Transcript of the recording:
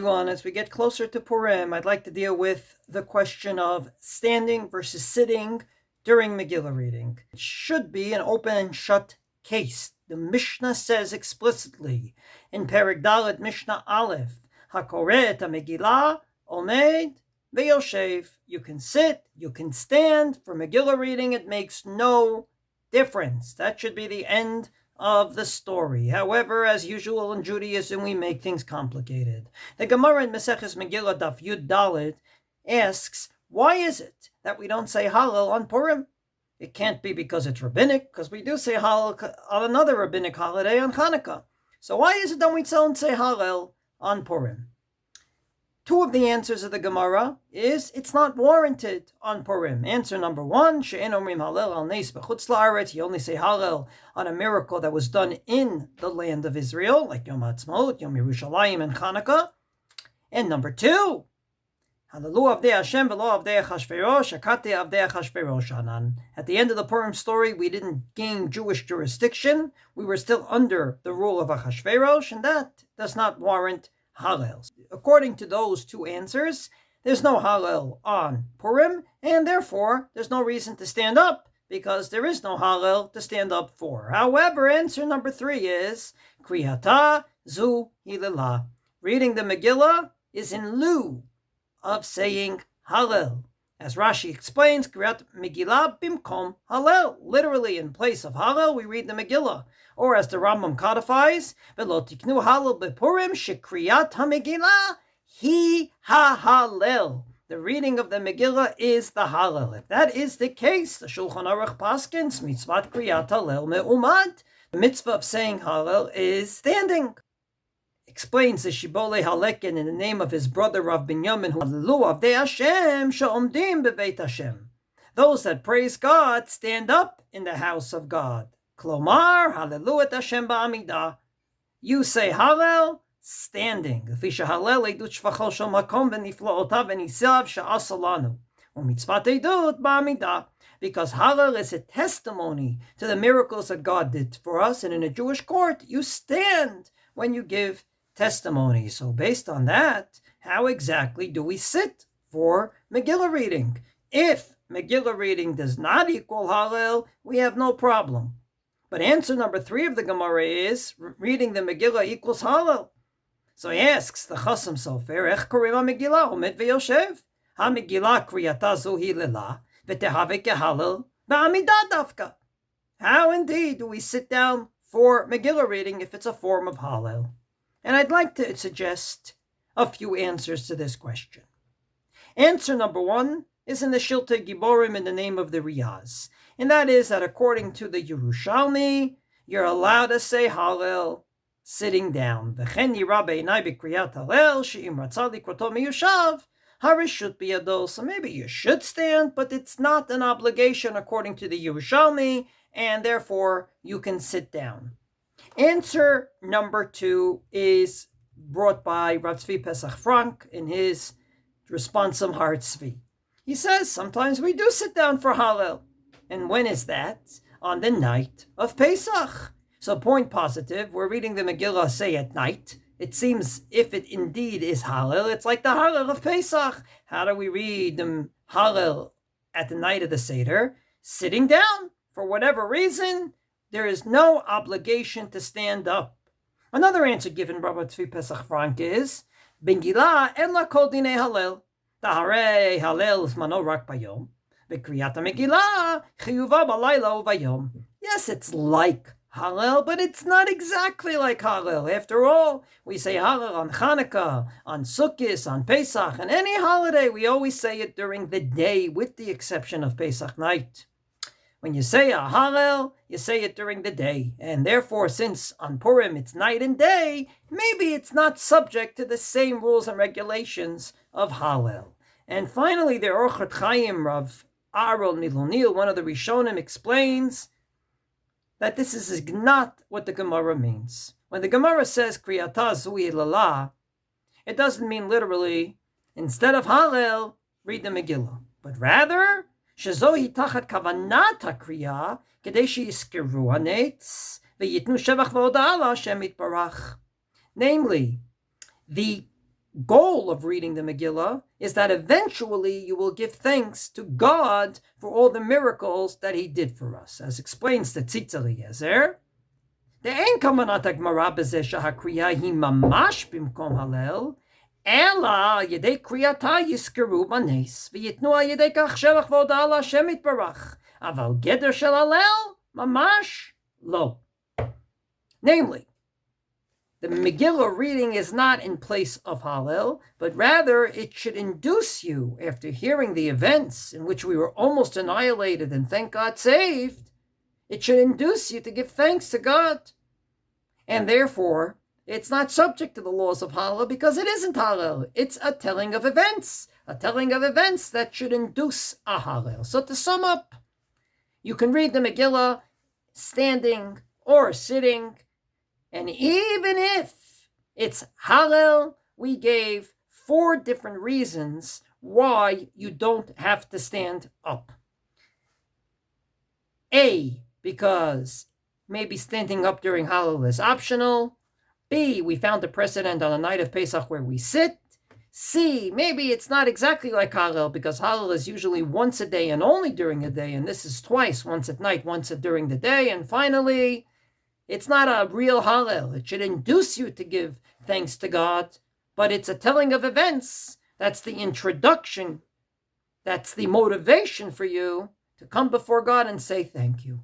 everyone. As we get closer to Purim, I'd like to deal with the question of standing versus sitting during Megillah reading. It should be an open and shut case. The Mishnah says explicitly in Perek Dalet Mishnah Aleph, Hakoreh et Megillah omed v'yoshev. You can sit, you can stand. For Megillah reading, it makes no difference. That should be the end of the story. However, as usual in Judaism, we make things complicated. The Gemara in Maseches Megillah Daf Yud Dalet asks, why is it that we don't say Hallel on Purim? It can't be because it's rabbinic, because we do say Hallel on another rabbinic holiday on Hanukkah. So why is it that we don't say Hallel on Purim? Two of the answers of the Gemara is it's not warranted on Purim. Answer number one, she'en omrim Hallel al neis b'chutz la'aretz. You only say Hallel on a miracle that was done in the land of Israel, like Yom Ha'atzmaut, Yom Yerushalayim, and Chanukah. And number two, Hallelu avdei Hashem v'lo avdei Achashverosh, akate avdei Achashverosh anan. At the end of the Purim story, we didn't gain Jewish jurisdiction. We were still under the rule of Achashverosh, and that does not warrant Hallel. According to those two answers, there's no Hallel on Purim, and therefore there's no reason to stand up, because there is no Hallel to stand up for. However, answer number three is Kriyata zu Hilala. Reading the Megillah is in lieu of saying Hallel. As Rashi explains, Kriyat Megillah bimkom Hallel. Literally, in place of Hallel, we read the Megillah. Or as the Rambam codifies, V'lo tiknu Hallel bePurim shekriyat haMegillah hi ha-Hallel. The reading of the Megillah is the Hallel. If that is the case, the Shulchan Aruch paskins mitzvat kriyat Hallel me'umad. The mitzvah of saying Hallel is standing. Explains the Shibbolei Halekin in the name of his brother Rav Binyamin, who Hallelu avdei Hashem she'omdim bebeit Hashem. Those that praise God stand up in the house of God. Klomar Hallelu et Hashem ba'amidah. You say Hallel standing. Fisha Hallel edut shvachol shel makom v'niflootav v'nisav she'asa lanu u'mitzvat edut ba'amidah. Because Hallel is a testimony to the miracles that God did for us, and in a Jewish court, you stand when you give testimony. So based on that, how exactly do we sit for Megillah reading? If Megillah reading does not equal Hallel, we have no problem. But answer number three of the Gemara is reading the Megillah equals Hallel. So he asks the Chasam Sofer, Ech korim ha-Megillah omed v'yoshev? Ha-Megillah kriyata zu hilela v'tehave kehallel ba'amidah dafka. How indeed do we sit down for Megillah reading if it's a form of Hallel? And I'd like to suggest a few answers to this question. Answer number one is in the Shiltei Giborim in the name of the Riyaz. And that is that according to the Yerushalmi, you're allowed to say Hallel sitting down. V'chen yira b'einai b'kriyat Hallel she'im ratzah likroto miyushav harishut biyado. So maybe you should stand, but it's not an obligation according to the Yerushalmi, and therefore you can sit down. Answer number two is brought by Rav Tzvi Pesach Frank in his Responsum Har Tzvi. He says sometimes we do sit down for Hallel. And when is that? On the night of Pesach. So point positive, we're reading the Megillah, say, at night. It seems if it indeed is Hallel, it's like the Hallel of Pesach. How do we read the Hallel at the night of the Seder? Sitting down. For whatever reason, there is no obligation to stand up. Another answer given by Rav Tzvi Pesach Frank is, B'Gillah en la kol dinei Hallel. Taharei Hallel zmano rak bayom. B'kriyat Megillah chiyuva b'layla uvayom. Yes, it's like Hallel, but it's not exactly like Hallel. After all, we say Hallel on Chanukah, on Sukkot, on Pesach, and any holiday, we always say it during the day, with the exception of Pesach night. When you say a Hallel, you say it during the day. And therefore, since on Purim it's night and day, maybe it's not subject to the same rules and regulations of Hallel. And finally, the Orchot Chaim, Rav Aaron Milonil, one of the Rishonim, explains that this is not what the Gemara means. When the Gemara says Kriyata Zui Lala, it doesn't mean literally, instead of Hallel, read the Megillah. But rather, Shezohi tachat kavanat hakriya, kedei sheyizkeru hanetz, ve'yitnu shevach v'hoda'a LaHashem yitbarach. Namely, the goal of reading the Megillah is that eventually you will give thanks to God for all the miracles that He did for us, as explains the Tzitz Eliezer. De'en kavanat hagmara b'zeh shehakriya hi mamash bimkom Hallel, ela yedei kriyata yizkeru banes v'yitnu al yedei kach shevach v'odah l'Hashem yitbarach, aval geder shel Hallel mamash lo. Namely, the Megillah reading is not in place of Hallel, but rather it should induce you, after hearing the events in which we were almost annihilated and thank God saved, it should induce you to give thanks to God. And therefore, it's not subject to the laws of Hallel because it isn't Hallel. It's a telling of events that should induce a Hallel. So to sum up, you can read the Megillah standing or sitting, and even if it's Hallel, we gave 4 different reasons why you don't have to stand up. A, because maybe standing up during Hallel is optional. B, we found a precedent on the night of Pesach where we sit. C, maybe it's not exactly like Hallel because Hallel is usually once a day and only during the day, and this is twice, once at night, once during the day. And finally, it's not a real Hallel. It should induce you to give thanks to God, but it's a telling of events. That's the introduction. That's the motivation for you to come before God and say thank you.